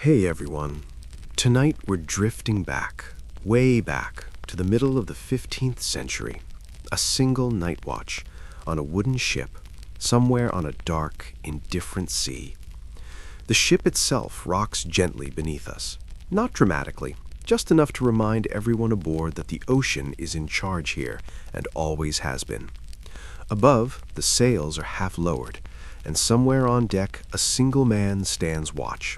Hey everyone. Tonight we're drifting back, way back, to the middle of the 15th century. A single night watch on a wooden ship, somewhere on a dark, indifferent sea. The ship itself rocks gently beneath us. Not dramatically, just enough to remind everyone aboard that the ocean is in charge here, and always has been. Above, the sails are half lowered, and somewhere on deck a single man stands watch.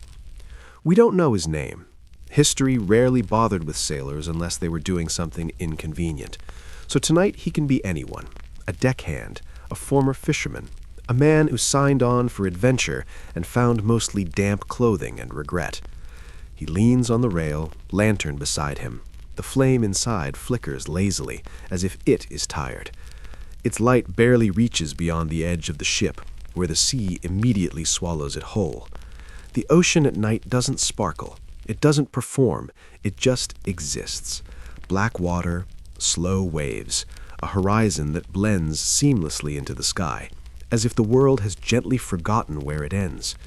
We don't know his name. History rarely bothered with sailors unless they were doing something inconvenient. So tonight he can be anyone. A deckhand, a former fisherman, a man who signed on for adventure and found mostly damp clothing and regret. He leans on the rail, lantern beside him. The flame inside flickers lazily, as if it is tired. Its light barely reaches beyond the edge of the ship, where the sea immediately swallows it whole. The ocean at night doesn't sparkle. It doesn't perform. It just exists. Black water, slow waves, a horizon that blends seamlessly into the sky, as if the world has gently forgotten where it ends.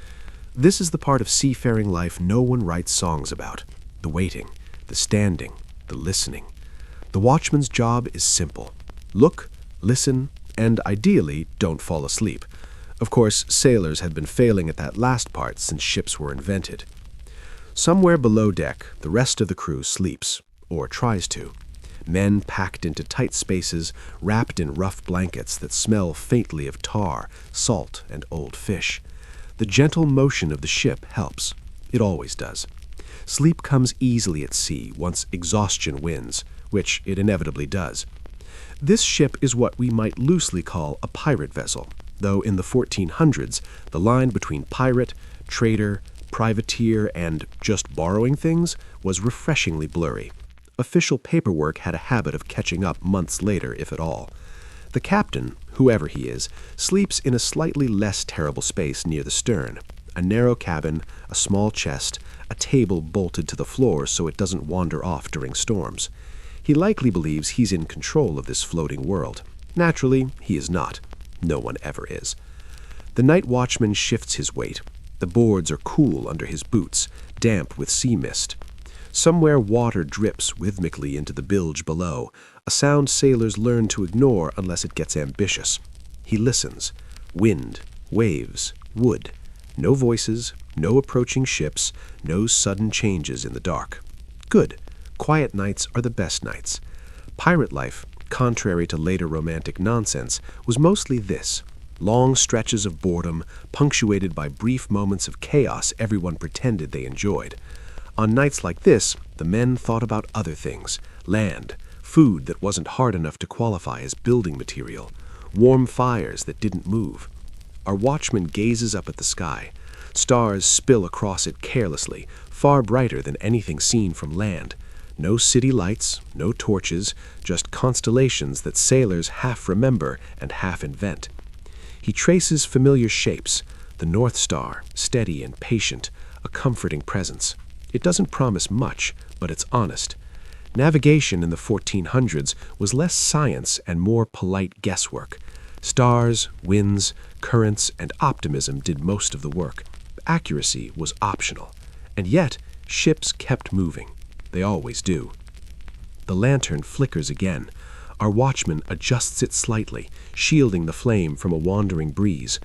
This is the part of seafaring life no one writes songs about: the waiting, the standing, the listening. The watchman's job is simple. Look, listen, and ideally don't fall asleep. Of course, sailors had been failing at that last part since ships were invented. Somewhere below deck, the rest of the crew sleeps, or tries to. Men packed into tight spaces, wrapped in rough blankets that smell faintly of tar, salt, and old fish. The gentle motion of the ship helps. It always does. Sleep comes easily at sea once exhaustion wins, which it inevitably does. This ship is what we might loosely call a pirate vessel, though in the 1400s, the line between pirate, trader, privateer, and just borrowing things was refreshingly blurry. Official paperwork had a habit of catching up months later, if at all. The captain, whoever he is, sleeps in a slightly less terrible space near the stern. A narrow cabin, a small chest, a table bolted to the floor so it doesn't wander off during storms. He likely believes he's in control of this floating world. Naturally, he is not. No one ever is. The night watchman shifts his weight. The boards are cool under his boots, damp with sea mist. Somewhere water drips rhythmically into the bilge below, a sound sailors learn to ignore unless it gets ambitious. He listens. Wind, waves, wood. No voices, no approaching ships, no sudden changes in the dark. Good. Quiet nights are the best nights. Pirate life, contrary to later romantic nonsense, was mostly this: long stretches of boredom, punctuated by brief moments of chaos everyone pretended they enjoyed. On nights like this, the men thought about other things: land, food that wasn't hard enough to qualify as building material, warm fires that didn't move. Our watchman gazes up at the sky. Stars spill across it carelessly, far brighter than anything seen from land. No city lights, no torches, just constellations that sailors half remember and half invent. He traces familiar shapes: the North Star, steady and patient, a comforting presence. It doesn't promise much, but it's honest. Navigation in the 1400s was less science and more polite guesswork. Stars, winds, currents, and optimism did most of the work. Accuracy was optional. And yet, ships kept moving. They always do. The lantern flickers again. Our watchman adjusts it slightly, shielding the flame from a wandering breeze.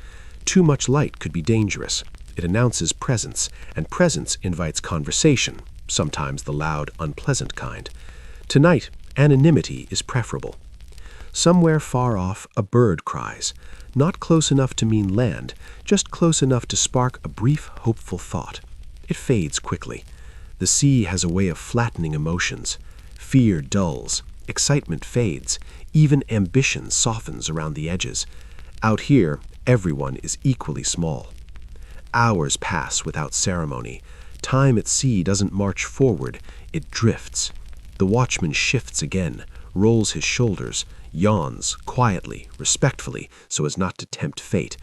Too much light could be dangerous. It announces presence, and presence invites conversation, sometimes the loud, unpleasant kind. Tonight, anonymity is preferable. Somewhere far off, a bird cries, not close enough to mean land, just close enough to spark a brief, hopeful thought. It fades quickly. The sea has a way of flattening emotions. Fear dulls, excitement fades, even ambition softens around the edges. Out here, everyone is equally small. Hours pass without ceremony. Time at sea doesn't march forward, it drifts. The watchman shifts again, rolls his shoulders, yawns, quietly, respectfully, so as not to tempt fate.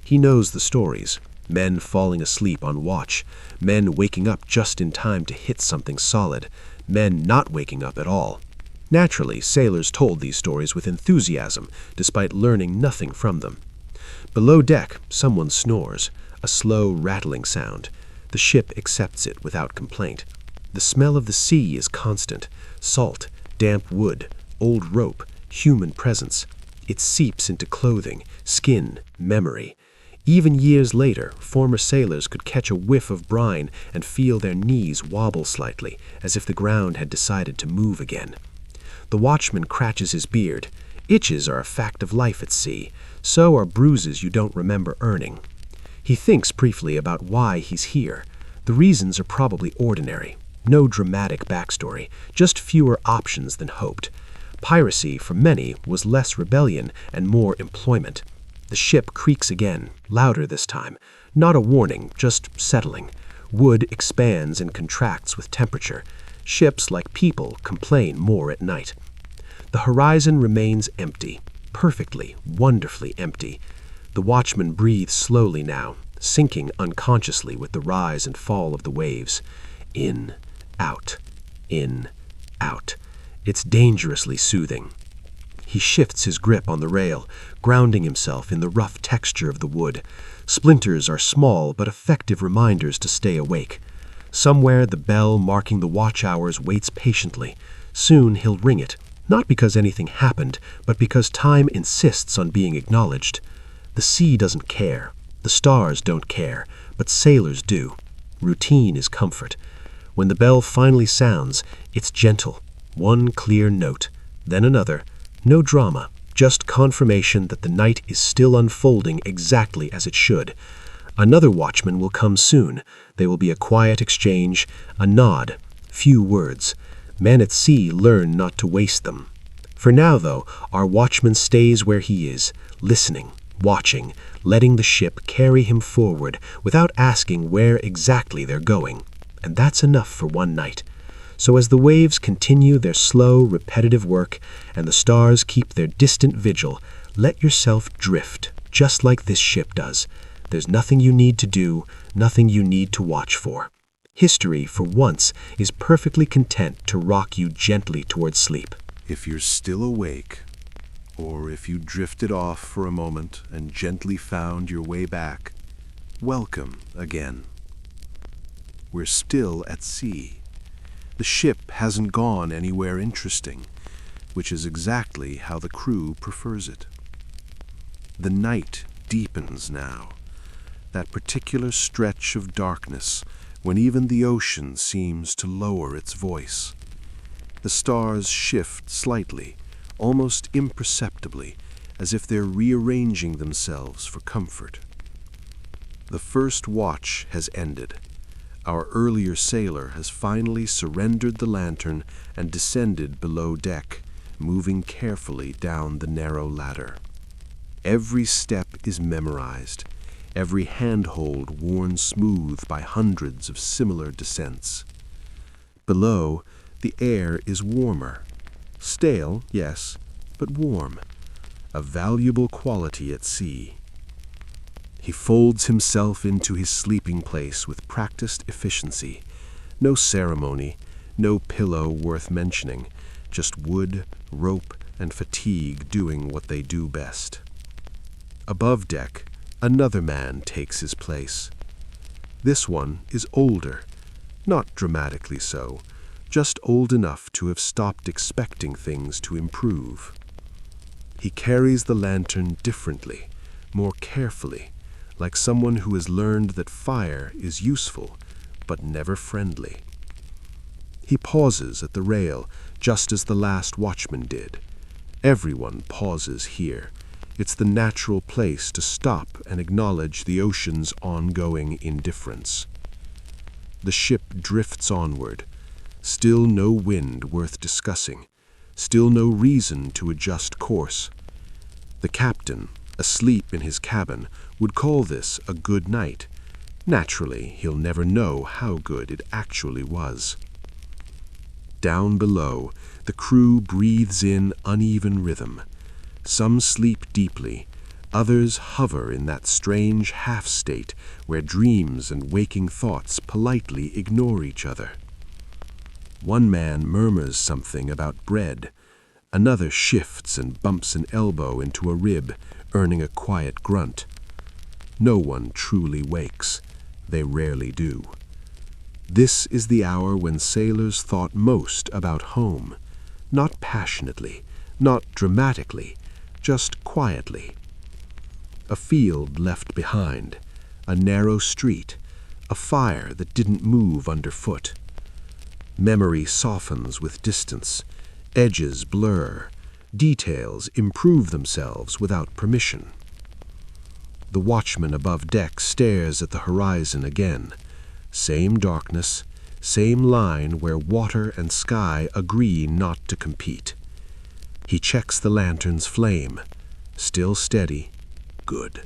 He knows the stories. Men falling asleep on watch, men waking up just in time to hit something solid, men not waking up at all. Naturally, sailors told these stories with enthusiasm, despite learning nothing from them. Below deck, someone snores, a slow, rattling sound. The ship accepts it without complaint. The smell of the sea is constant: salt, damp wood, old rope, human presence. It seeps into clothing, skin, memory. Even years later, former sailors could catch a whiff of brine and feel their knees wobble slightly, as if the ground had decided to move again. The watchman scratches his beard. Itches are a fact of life at sea. So are bruises you don't remember earning. He thinks briefly about why he's here. The reasons are probably ordinary. No dramatic backstory, just fewer options than hoped. Piracy, for many, was less rebellion and more employment. The ship creaks again, louder this time. Not a warning, just settling. Wood expands and contracts with temperature. Ships, like people, complain more at night. The horizon remains empty, perfectly, wonderfully empty. The watchman breathes slowly now, sinking unconsciously with the rise and fall of the waves. In, out, in, out. It's dangerously soothing. He shifts his grip on the rail, grounding himself in the rough texture of the wood. Splinters are small but effective reminders to stay awake. Somewhere the bell marking the watch hours waits patiently. Soon he'll ring it, not because anything happened, but because time insists on being acknowledged. The sea doesn't care. The stars don't care, but sailors do. Routine is comfort. When the bell finally sounds, it's gentle. One clear note, then another. No drama, just confirmation that the night is still unfolding exactly as it should. Another watchman will come soon. There will be a quiet exchange, a nod, few words. Men at sea learn not to waste them. For now, though, our watchman stays where he is, listening, watching, letting the ship carry him forward without asking where exactly they're going. And that's enough for one night. So as the waves continue their slow, repetitive work, and the stars keep their distant vigil, let yourself drift, just like this ship does. There's nothing you need to do, nothing you need to watch for. History, for once, is perfectly content to rock you gently towards sleep. If you're still awake, or if you drifted off for a moment and gently found your way back, welcome again. We're still at sea. The ship hasn't gone anywhere interesting, which is exactly how the crew prefers it. The night deepens now, that particular stretch of darkness when even the ocean seems to lower its voice. The stars shift slightly, almost imperceptibly, as if they're rearranging themselves for comfort. The first watch has ended. Our earlier sailor has finally surrendered the lantern and descended below deck, moving carefully down the narrow ladder. Every step is memorized, every handhold worn smooth by hundreds of similar descents. Below, the air is warmer. Stale, yes, but warm. A valuable quality at sea. He folds himself into his sleeping place with practiced efficiency. No ceremony, no pillow worth mentioning, just wood, rope, and fatigue doing what they do best. Above deck, another man takes his place. This one is older, not dramatically so, just old enough to have stopped expecting things to improve. He carries the lantern differently, more carefully, like someone who has learned that fire is useful, but never friendly. He pauses at the rail, just as the last watchman did. Everyone pauses here. It's the natural place to stop and acknowledge the ocean's ongoing indifference. The ship drifts onward. Still no wind worth discussing. Still no reason to adjust course. The captain, asleep in his cabin, would call this a good night. Naturally, he'll never know how good it actually was. Down below, the crew breathes in uneven rhythm. Some sleep deeply, others hover in that strange half-state where dreams and waking thoughts politely ignore each other. One man murmurs something about bread. Another shifts and bumps an elbow into a rib, earning a quiet grunt. No one truly wakes. They rarely do. This is the hour when sailors thought most about home, not passionately, not dramatically, just quietly. A field left behind, a narrow street, a fire that didn't move underfoot. Memory softens with distance, edges blur, details improve themselves without permission. The watchman above deck stares at the horizon again. Same darkness, same line where water and sky agree not to compete. He checks the lantern's flame. Still steady. Good.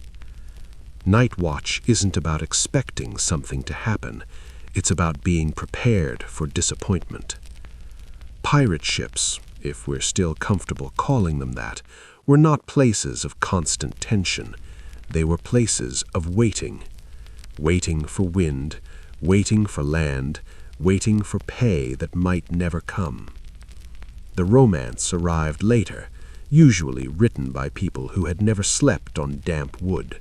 Night watch isn't about expecting something to happen. It's about being prepared for disappointment. Pirate ships, if we're still comfortable calling them that, were not places of constant tension. They were places of waiting. Waiting for wind, waiting for land, waiting for pay that might never come. The romance arrived later, usually written by people who had never slept on damp wood.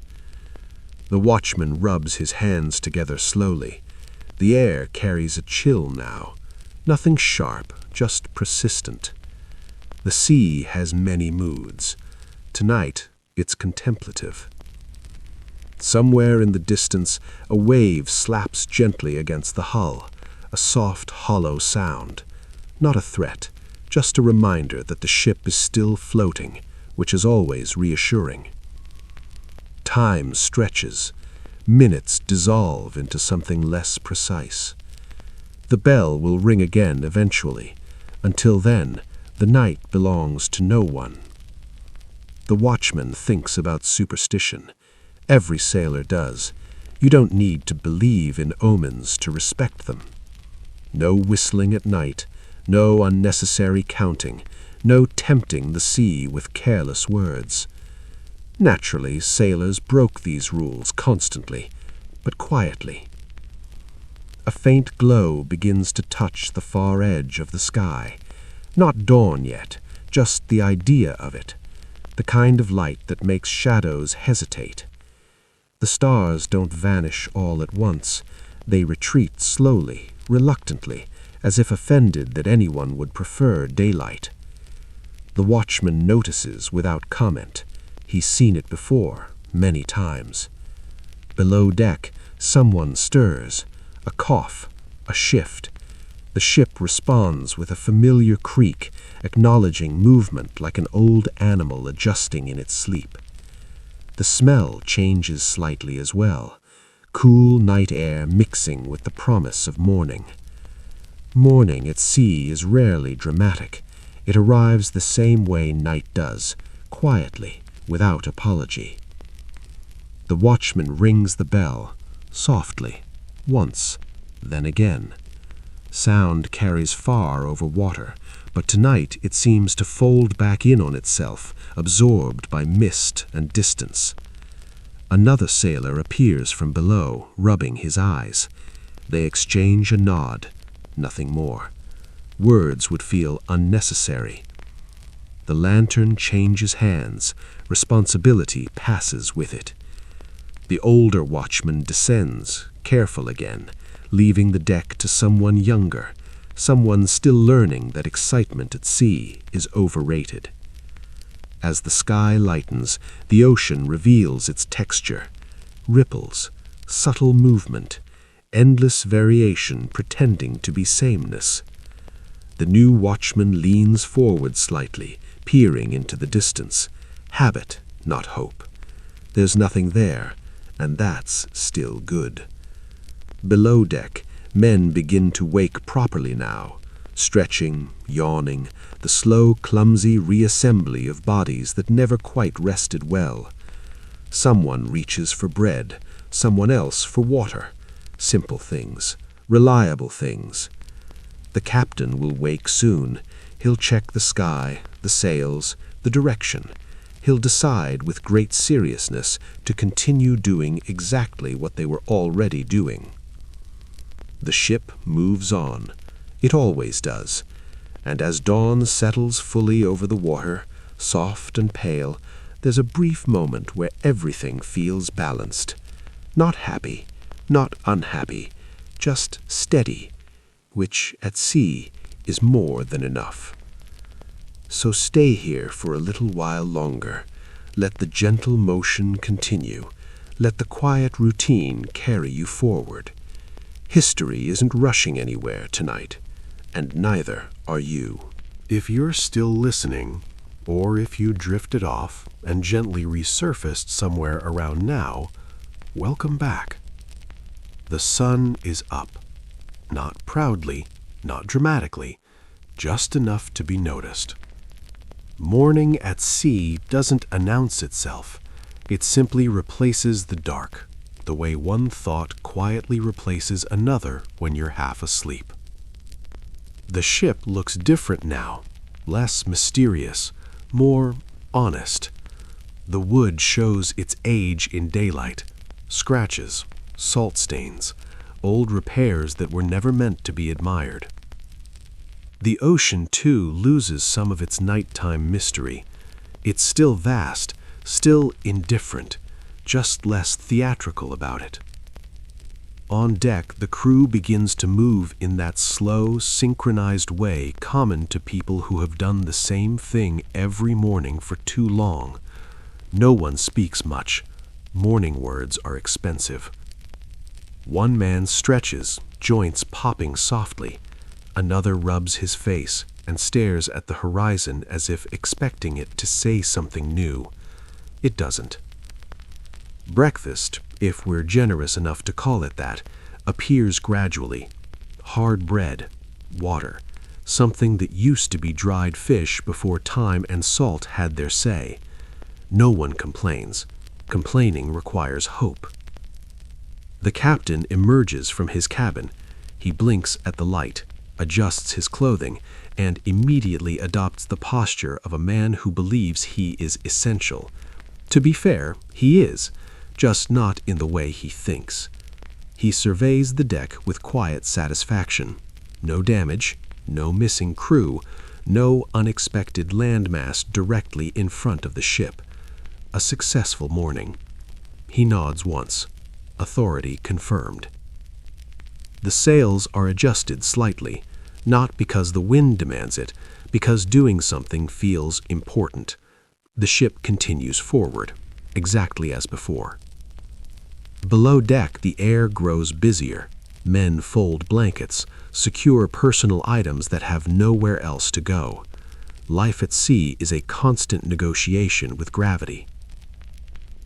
The watchman rubs his hands together slowly. The air carries a chill now. Nothing sharp, just persistent. The sea has many moods. Tonight, it's contemplative. Somewhere in the distance, a wave slaps gently against the hull, a soft, hollow sound. Not a threat, just a reminder that the ship is still floating, which is always reassuring. Time stretches. Minutes dissolve into something less precise. The bell will ring again eventually. Until then, the night belongs to no one. The watchman thinks about superstition. Every sailor does. You don't need to believe in omens to respect them. No whistling at night, no unnecessary counting, no tempting the sea with careless words. Naturally, sailors broke these rules constantly, but quietly. A faint glow begins to touch the far edge of the sky. Not dawn yet, just the idea of it, the kind of light that makes shadows hesitate. The stars don't vanish all at once. They retreat slowly, reluctantly, as if offended that anyone would prefer daylight. The watchman notices without comment. He's seen it before, many times. Below deck, someone stirs. A cough, a shift. The ship responds with a familiar creak, acknowledging movement like an old animal adjusting in its sleep. The smell changes slightly as well, cool night air mixing with the promise of morning. Morning at sea is rarely dramatic. It arrives the same way night does, quietly, without apology. The watchman rings the bell, softly, once, then again. Sound carries far over water, but tonight it seems to fold back in on itself, absorbed by mist and distance. Another sailor appears from below, rubbing his eyes. They exchange a nod, nothing more. Words would feel unnecessary. The lantern changes hands, responsibility passes with it. The older watchman descends, careful again, leaving the deck to someone younger, someone still learning that excitement at sea is overrated. As the sky lightens, the ocean reveals its texture. Ripples, subtle movement, endless variation pretending to be sameness. The new watchman leans forward slightly, peering into the distance. Habit, not hope. There's nothing there, and that's still good. Below deck, men begin to wake properly now, stretching, yawning, the slow, clumsy reassembly of bodies that never quite rested well. Someone reaches for bread, someone else for water. Simple things, reliable things. The captain will wake soon. He'll check the sky, the sails, the direction. He'll decide with great seriousness to continue doing exactly what they were already doing. The ship moves on. It always does. And as dawn settles fully over the water, soft and pale, there's a brief moment where everything feels balanced. Not happy, not unhappy, just steady, which at sea is more than enough. So stay here for a little while longer. Let the gentle motion continue. Let the quiet routine carry you forward. History isn't rushing anywhere tonight, and neither are you. If you're still listening, or if you drifted off and gently resurfaced somewhere around now, welcome back. The sun is up. Not proudly, not dramatically, just enough to be noticed. Morning at sea doesn't announce itself. It simply replaces the dark, the way one thought quietly replaces another when you're half asleep. The ship looks different now, less mysterious, more honest. The wood shows its age in daylight, scratches, salt stains, old repairs that were never meant to be admired. The ocean, too, loses some of its nighttime mystery. It's still vast, still indifferent, just less theatrical about it. On deck, the crew begins to move in that slow, synchronized way common to people who have done the same thing every morning for too long. No one speaks much. Morning words are expensive. One man stretches, joints popping softly. Another rubs his face and stares at the horizon as if expecting it to say something new. It doesn't. Breakfast, if we're generous enough to call it that, appears gradually. Hard bread, water, something that used to be dried fish before time and salt had their say. No one complains. Complaining requires hope. The captain emerges from his cabin. He blinks at the light, adjusts his clothing, and immediately adopts the posture of a man who believes he is essential. To be fair, he is, just not in the way he thinks. He surveys the deck with quiet satisfaction. No damage, no missing crew, no unexpected landmass directly in front of the ship. A successful morning. He nods once. Authority confirmed. The sails are adjusted slightly, not because the wind demands it, because doing something feels important. The ship continues forward, exactly as before. Below deck, the air grows busier. Men fold blankets, secure personal items that have nowhere else to go. Life at sea is a constant negotiation with gravity.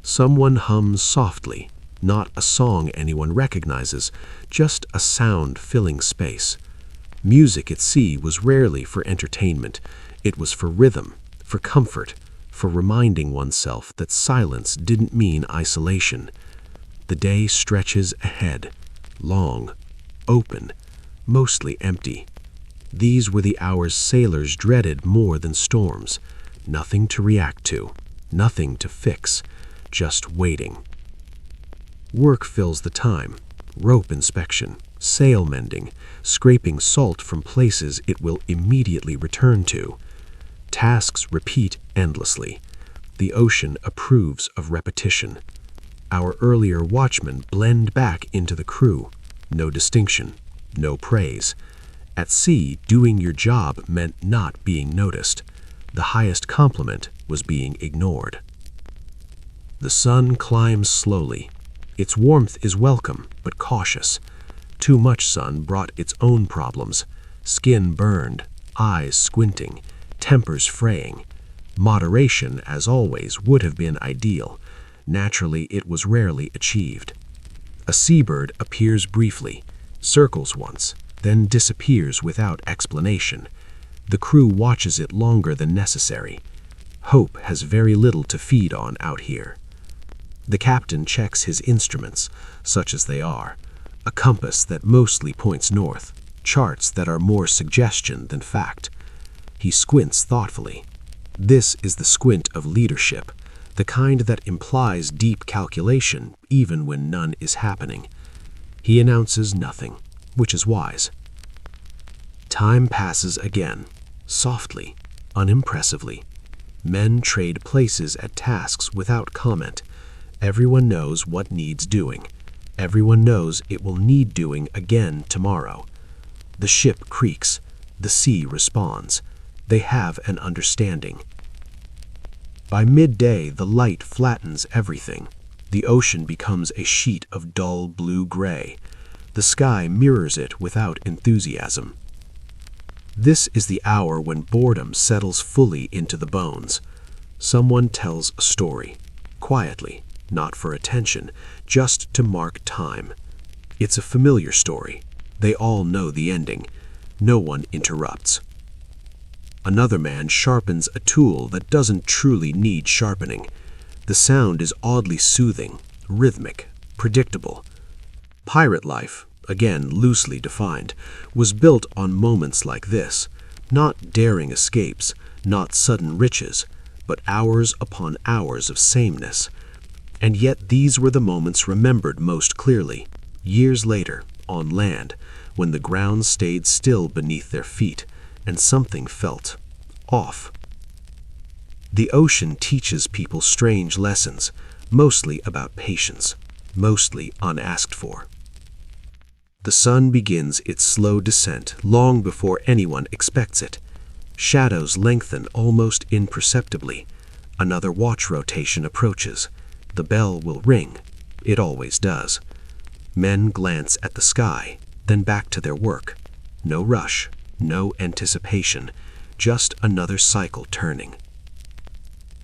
Someone hums softly, not a song anyone recognizes, just a sound filling space. Music at sea was rarely for entertainment. It was for rhythm, for comfort, for reminding oneself that silence didn't mean isolation. The day stretches ahead, long, open, mostly empty. These were the hours sailors dreaded more than storms. Nothing to react to, nothing to fix, just waiting. Work fills the time. Rope inspection, sail mending, scraping salt from places it will immediately return to. Tasks repeat endlessly. The ocean approves of repetition. Our earlier watchmen blend back into the crew. No distinction, no praise. At sea, doing your job meant not being noticed. The highest compliment was being ignored. The sun climbs slowly. Its warmth is welcome, but cautious. Too much sun brought its own problems. Skin burned, eyes squinting, tempers fraying. Moderation, as always, would have been ideal. Naturally, it was rarely achieved. A seabird appears briefly, circles once, then disappears without explanation. The crew watches it longer than necessary. Hope has very little to feed on out here. The captain checks his instruments, such as they are. A compass that mostly points north, charts that are more suggestion than fact. He squints thoughtfully. This is the squint of leadership, the kind that implies deep calculation even when none is happening. He announces nothing, which is wise. Time passes again, softly, unimpressively. Men trade places at tasks without comment. Everyone knows what needs doing. Everyone knows it will need doing again tomorrow. The ship creaks. The sea responds. They have an understanding. By midday, the light flattens everything. The ocean becomes a sheet of dull blue-gray. The sky mirrors it without enthusiasm. This is the hour when boredom settles fully into the bones. Someone tells a story, quietly, not for attention, just to mark time. It's a familiar story. They all know the ending. No one interrupts. Another man sharpens a tool that doesn't truly need sharpening. The sound is oddly soothing, rhythmic, predictable. Pirate life, again loosely defined, was built on moments like this, not daring escapes, not sudden riches, but hours upon hours of sameness. And yet these were the moments remembered most clearly, years later, on land, when the ground stayed still beneath their feet, and something felt off. The ocean teaches people strange lessons, mostly about patience, mostly unasked for. The sun begins its slow descent long before anyone expects it. Shadows lengthen almost imperceptibly. Another watch rotation approaches. The bell will ring. It always does. Men glance at the sky, then back to their work. No rush, no anticipation, just another cycle turning.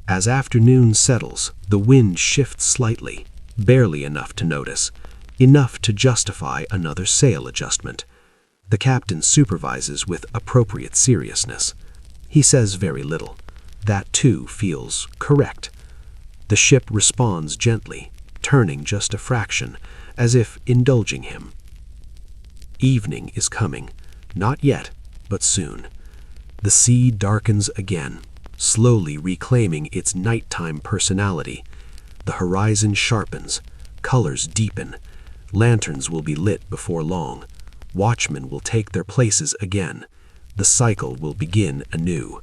As afternoon settles, the wind shifts slightly, barely enough to notice, enough to justify another sail adjustment. The captain supervises with appropriate seriousness. He says very little. That too feels correct. The ship responds gently, turning just a fraction, as if indulging him. Evening is coming, not yet, but soon. The sea darkens again, slowly reclaiming its nighttime personality. The horizon sharpens, colors deepen. Lanterns will be lit before long. Watchmen will take their places again. The cycle will begin anew.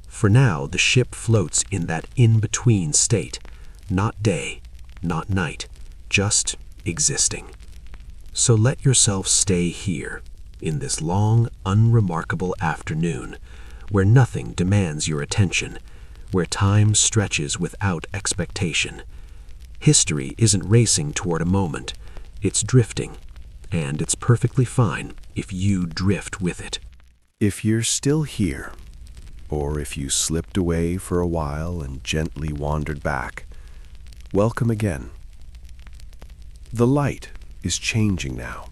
For now, the ship floats in that in-between state. Not day, not night, just existing. So let yourself stay here, in this long, unremarkable afternoon, where nothing demands your attention, where time stretches without expectation. History isn't racing toward a moment, it's drifting, and it's perfectly fine if you drift with it. If you're still here, or if you slipped away for a while and gently wandered back, welcome again. The light is changing now,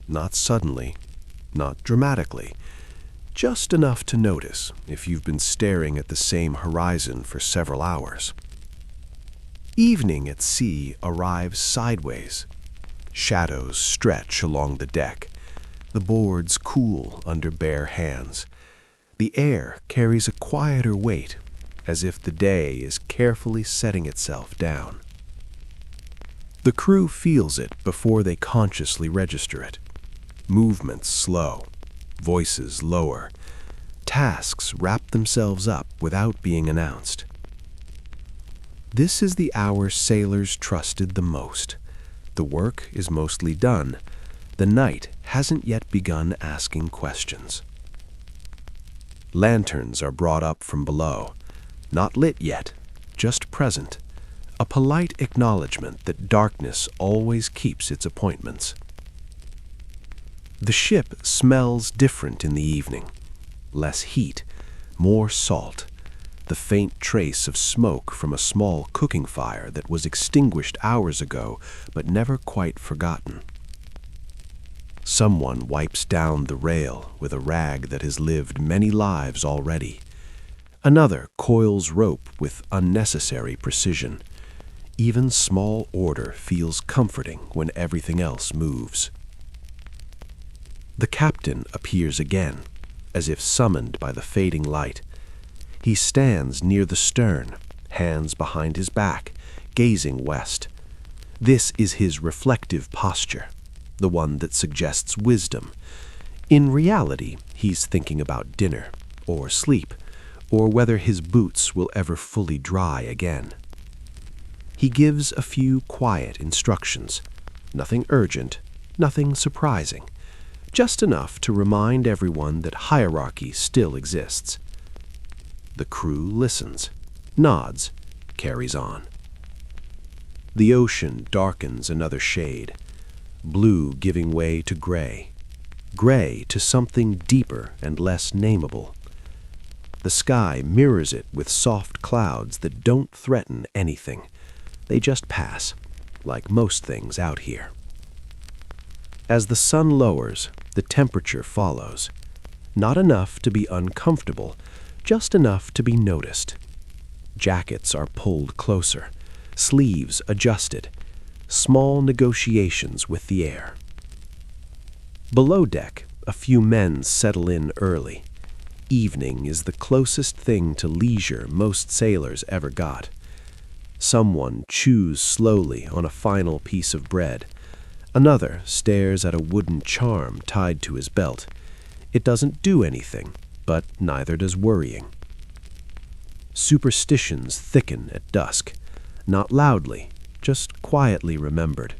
not suddenly, not dramatically, just enough to notice if you've been staring at the same horizon for several hours. Evening at sea arrives sideways. Shadows stretch along the deck. The boards cool under bare hands. The air carries a quieter weight, as if the day is carefully setting itself down. The crew feels it before they consciously register it. Movements slow, voices lower. Tasks wrap themselves up without being announced. This is the hour sailors trusted the most. The work is mostly done. The night hasn't yet begun asking questions. Lanterns are brought up from below, not lit yet, just present, a polite acknowledgement that darkness always keeps its appointments. The ship smells different in the evening. Less heat, more salt, the faint trace of smoke from a small cooking fire that was extinguished hours ago but never quite forgotten. Someone wipes down the rail with a rag that has lived many lives already. Another coils rope with unnecessary precision. Even small order feels comforting when everything else moves. The captain appears again, as if summoned by the fading light. He stands near the stern, hands behind his back, gazing west. This is his reflective posture, the one that suggests wisdom. In reality, he's thinking about dinner, or sleep, or whether his boots will ever fully dry again. He gives a few quiet instructions, nothing urgent, nothing surprising. Just enough to remind everyone that hierarchy still exists. The crew listens, nods, carries on. The ocean darkens another shade, blue giving way to gray, gray to something deeper and less nameable. The sky mirrors it with soft clouds that don't threaten anything. They just pass, like most things out here. As the sun lowers, the temperature follows. Not enough to be uncomfortable, just enough to be noticed. Jackets are pulled closer, sleeves adjusted, small negotiations with the air. Below deck, a few men settle in early. Evening is the closest thing to leisure most sailors ever got. Someone chews slowly on a final piece of bread. Another stares at a wooden charm tied to his belt. It doesn't do anything, but neither does worrying. Superstitions thicken at dusk, not loudly, just quietly remembered.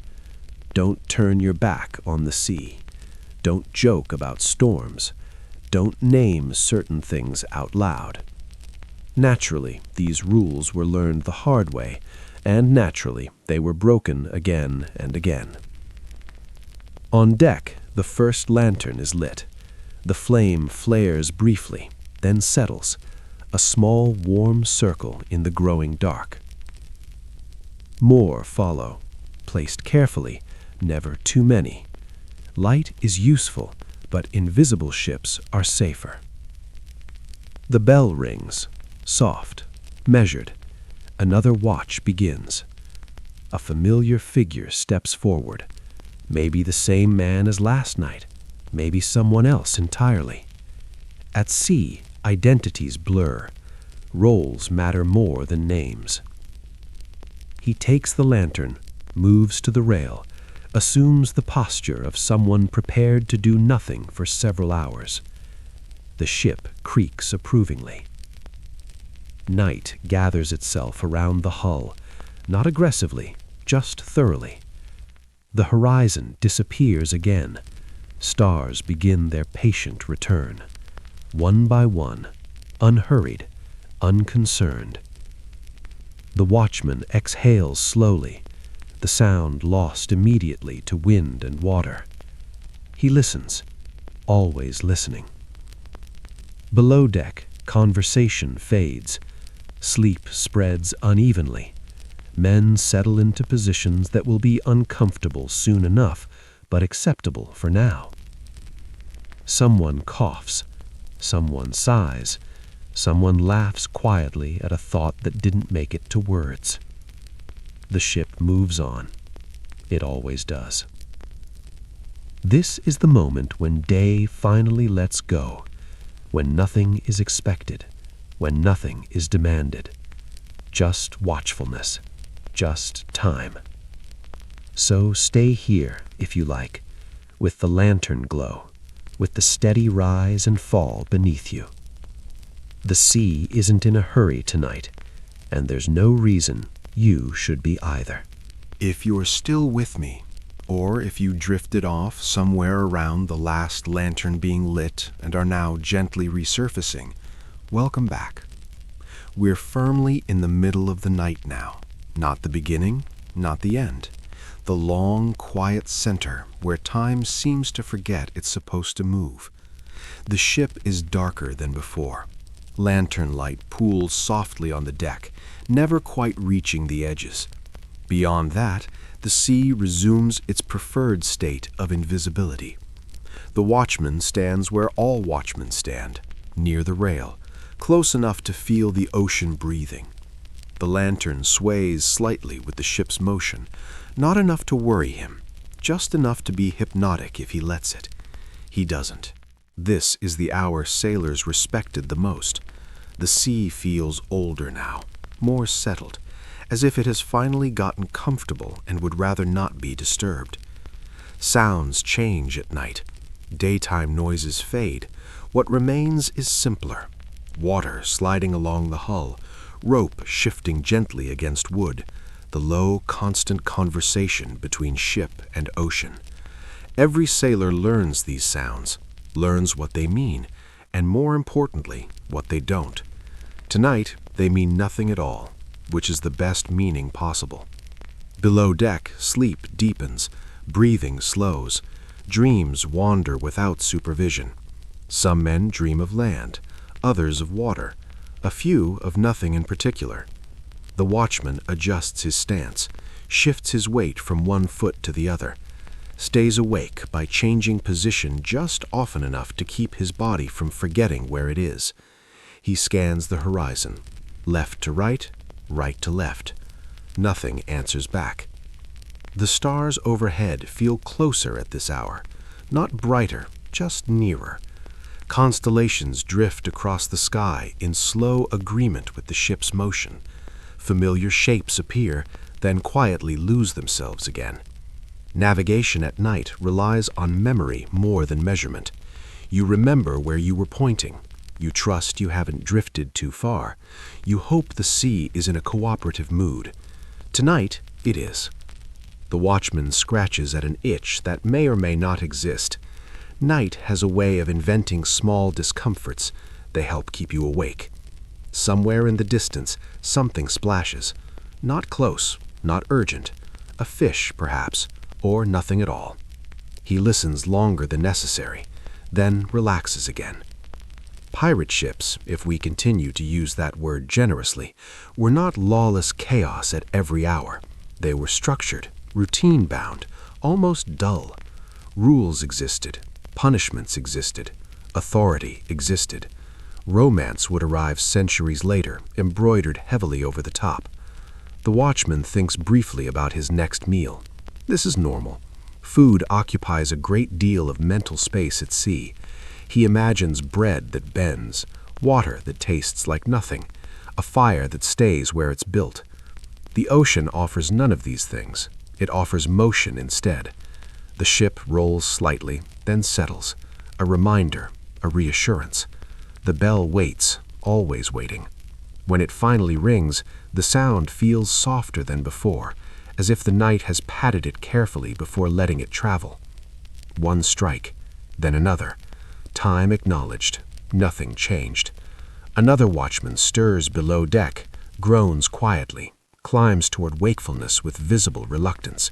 Don't turn your back on the sea. Don't joke about storms. Don't name certain things out loud. Naturally, these rules were learned the hard way, and naturally, they were broken again and again. On deck, the first lantern is lit. The flame flares briefly, then settles, a small warm circle in the growing dark. More follow, placed carefully, never too many. Light is useful, but invisible ships are safer. The bell rings, soft, measured. Another watch begins. A familiar figure steps forward. Maybe the same man as last night, maybe someone else entirely. At sea, identities blur. Roles matter more than names. He takes the lantern, moves to the rail, assumes the posture of someone prepared to do nothing for several hours. The ship creaks approvingly. Night gathers itself around the hull, not aggressively, just thoroughly. The horizon disappears again. Stars begin their patient return. One by one, unhurried, unconcerned. The watchman exhales slowly, the sound lost immediately to wind and water. He listens, always listening. Below deck, conversation fades. Sleep spreads unevenly. Men settle into positions that will be uncomfortable soon enough, but acceptable for now. Someone coughs. Someone sighs. Someone laughs quietly at a thought that didn't make it to words. The ship moves on. It always does. This is the moment when day finally lets go, when nothing is expected, when nothing is demanded. Just watchfulness, just time. So stay here, if you like, with the lantern glow, with the steady rise and fall beneath you. The sea isn't in a hurry tonight, and there's no reason you should be either. If you're still with me, or if you drifted off somewhere around the last lantern being lit and are now gently resurfacing, welcome back. We're firmly in the middle of the night now, not the beginning, not the end. The long, quiet center where time seems to forget it's supposed to move. The ship is darker than before. Lantern light pools softly on the deck, never quite reaching the edges. Beyond that, the sea resumes its preferred state of invisibility. The watchman stands where all watchmen stand, near the rail, close enough to feel the ocean breathing. The lantern sways slightly with the ship's motion, not enough to worry him, just enough to be hypnotic if he lets it. He doesn't. This is the hour sailors respected the most. The sea feels older now, more settled, as if it has finally gotten comfortable and would rather not be disturbed. Sounds change at night. Daytime noises fade. What remains is simpler. Water sliding along the hull, rope shifting gently against wood, the low, constant conversation between ship and ocean. Every sailor learns these sounds, learns what they mean, and more importantly, what they don't. Tonight, they mean nothing at all, which is the best meaning possible. Below deck, sleep deepens, breathing slows, dreams wander without supervision. Some men dream of land, others of water, a few of nothing in particular. The watchman adjusts his stance, shifts his weight from one foot to the other, stays awake by changing position just often enough to keep his body from forgetting where it is. He scans the horizon, left to right, right to left. Nothing answers back. The stars overhead feel closer at this hour, not brighter, just nearer. Constellations drift across the sky in slow agreement with the ship's motion. Familiar shapes appear, then quietly lose themselves again. Navigation at night relies on memory more than measurement. You remember where you were pointing. You trust you haven't drifted too far. You hope the sea is in a cooperative mood. Tonight, it is. The watchman scratches at an itch that may or may not exist. Night has a way of inventing small discomforts. They help keep you awake. Somewhere in the distance, something splashes. Not close, not urgent. A fish, perhaps, or nothing at all. He listens longer than necessary, then relaxes again. Pirate ships, if we continue to use that word generously, were not lawless chaos at every hour. They were structured, routine-bound, almost dull. Rules existed, punishments existed, authority existed. Romance would arrive centuries later, embroidered heavily over the top. The watchman thinks briefly about his next meal. This is normal. Food occupies a great deal of mental space at sea. He imagines bread that bends, water that tastes like nothing, a fire that stays where it's built. The ocean offers none of these things. It offers motion instead. The ship rolls slightly, then settles. A reminder, a reassurance. The bell waits, always waiting. When it finally rings, the sound feels softer than before, as if the night has patted it carefully before letting it travel. One strike, then another. Time acknowledged, nothing changed. Another watchman stirs below deck, groans quietly, climbs toward wakefulness with visible reluctance.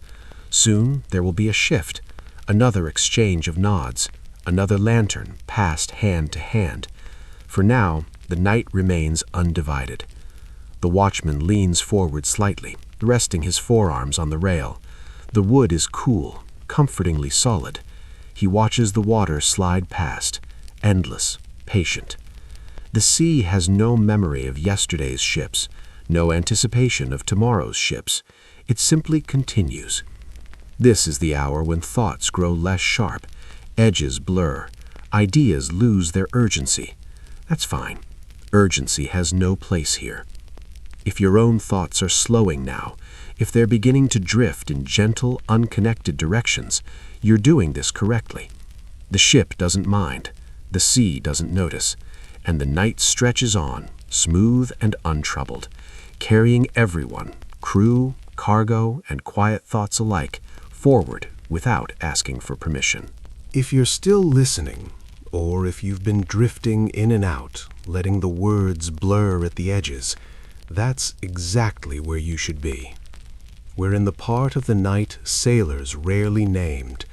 Soon there will be a shift, another exchange of nods, another lantern passed hand to hand. For now, the night remains undivided. The watchman leans forward slightly, resting his forearms on the rail. The wood is cool, comfortingly solid. He watches the water slide past, endless, patient. The sea has no memory of yesterday's ships, no anticipation of tomorrow's ships. It simply continues. This is the hour when thoughts grow less sharp, edges blur, ideas lose their urgency. That's fine. Urgency has no place here. If your own thoughts are slowing now, if they're beginning to drift in gentle, unconnected directions, you're doing this correctly. The ship doesn't mind, the sea doesn't notice, and the night stretches on, smooth and untroubled, carrying everyone, crew, cargo, and quiet thoughts alike, forward without asking for permission. If you're still listening, or if you've been drifting in and out, letting the words blur at the edges, that's exactly where you should be. We're in the part of the night sailors rarely named,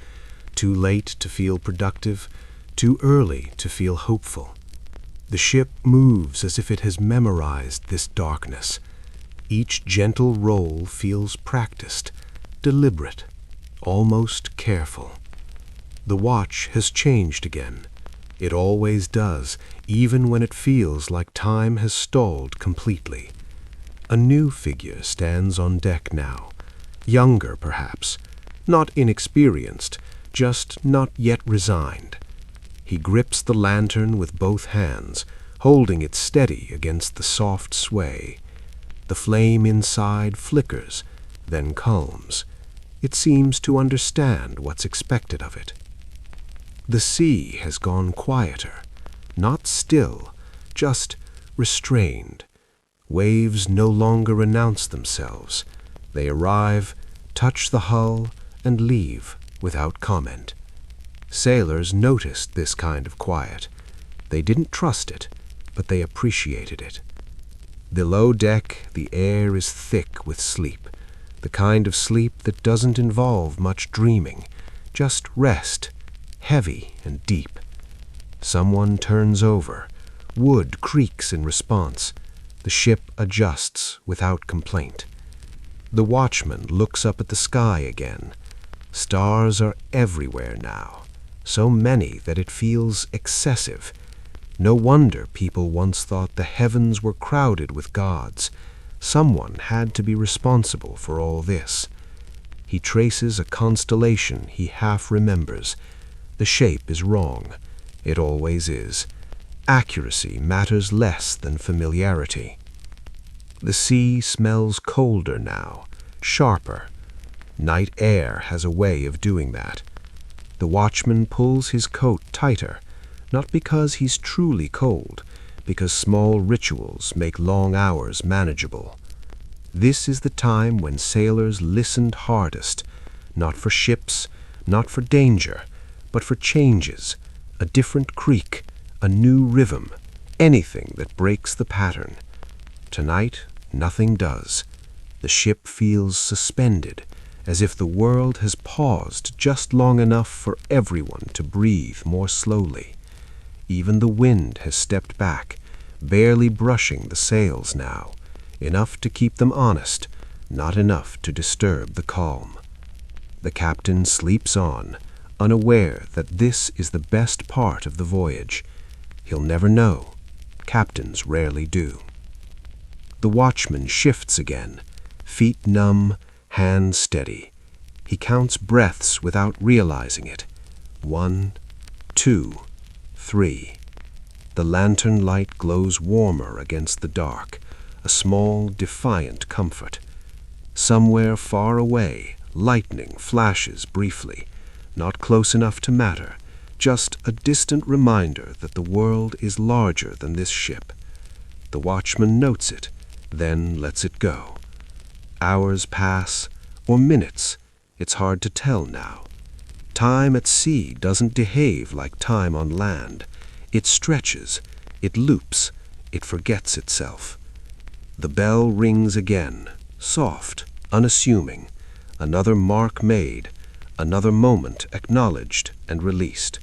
too late to feel productive, too early to feel hopeful. The ship moves as if it has memorized this darkness. Each gentle roll feels practiced, deliberate, almost careful. The watch has changed again. It always does, even when it feels like time has stalled completely. A new figure stands on deck now, younger perhaps, not inexperienced, just not yet resigned. He grips the lantern with both hands, holding it steady against the soft sway. The flame inside flickers, then calms. It seems to understand what's expected of it. The sea has gone quieter, not still, just restrained. Waves no longer announce themselves. They arrive, touch the hull, and leave without comment. Sailors noticed this kind of quiet. They didn't trust it, but they appreciated it. Below deck, the air is thick with sleep, the kind of sleep that doesn't involve much dreaming, just rest, heavy and deep. Someone turns over. Wood creaks in response. The ship adjusts without complaint. The watchman looks up at the sky again. Stars are everywhere now, so many that it feels excessive. No wonder people once thought the heavens were crowded with gods. Someone had to be responsible for all this. He traces a constellation he half remembers. The shape is wrong. It always is. Accuracy matters less than familiarity. The sea smells colder now, sharper. Night air has a way of doing that. The watchman pulls his coat tighter, not because he's truly cold, because small rituals make long hours manageable. This is the time when sailors listened hardest, not for ships, not for danger, but for changes, a different creak, a new rhythm, anything that breaks the pattern. Tonight, nothing does. The ship feels suspended, as if the world has paused just long enough for everyone to breathe more slowly. Even the wind has stepped back, barely brushing the sails now, enough to keep them honest, not enough to disturb the calm. The captain sleeps on, unaware that this is the best part of the voyage. He'll never know. Captains rarely do. The watchman shifts again, feet numb, hands steady. He counts breaths without realizing it. 1, 2, 3. The lantern light glows warmer against the dark, a small, defiant comfort. Somewhere far away, lightning flashes briefly, not close enough to matter, just a distant reminder that the world is larger than this ship. The watchman notes it, then lets it go. Hours pass, or minutes. It's hard to tell now. Time at sea doesn't behave like time on land. It stretches, it loops, it forgets itself. The bell rings again, soft, unassuming. Another mark made, another moment acknowledged and released.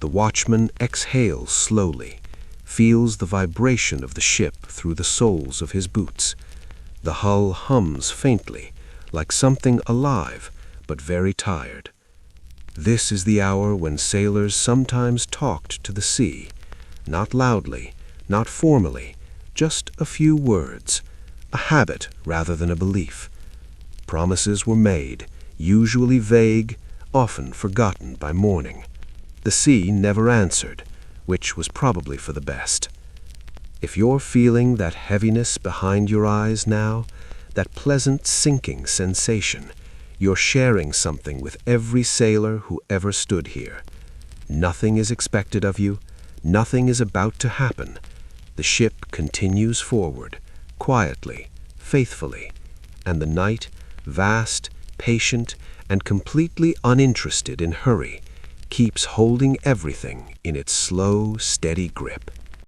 The watchman exhales slowly, feels the vibration of the ship through the soles of his boots. The hull hums faintly, like something alive, but very tired. This is the hour when sailors sometimes talked to the sea, not loudly, not formally, just a few words, a habit rather than a belief. Promises were made, usually vague, often forgotten by morning. The sea never answered, which was probably for the best. If you're feeling that heaviness behind your eyes now, that pleasant sinking sensation, you're sharing something with every sailor who ever stood here. Nothing is expected of you, nothing is about to happen. The ship continues forward, quietly, faithfully, and the night, vast, patient, and completely uninterested in hurry, keeps holding everything in its slow, steady grip.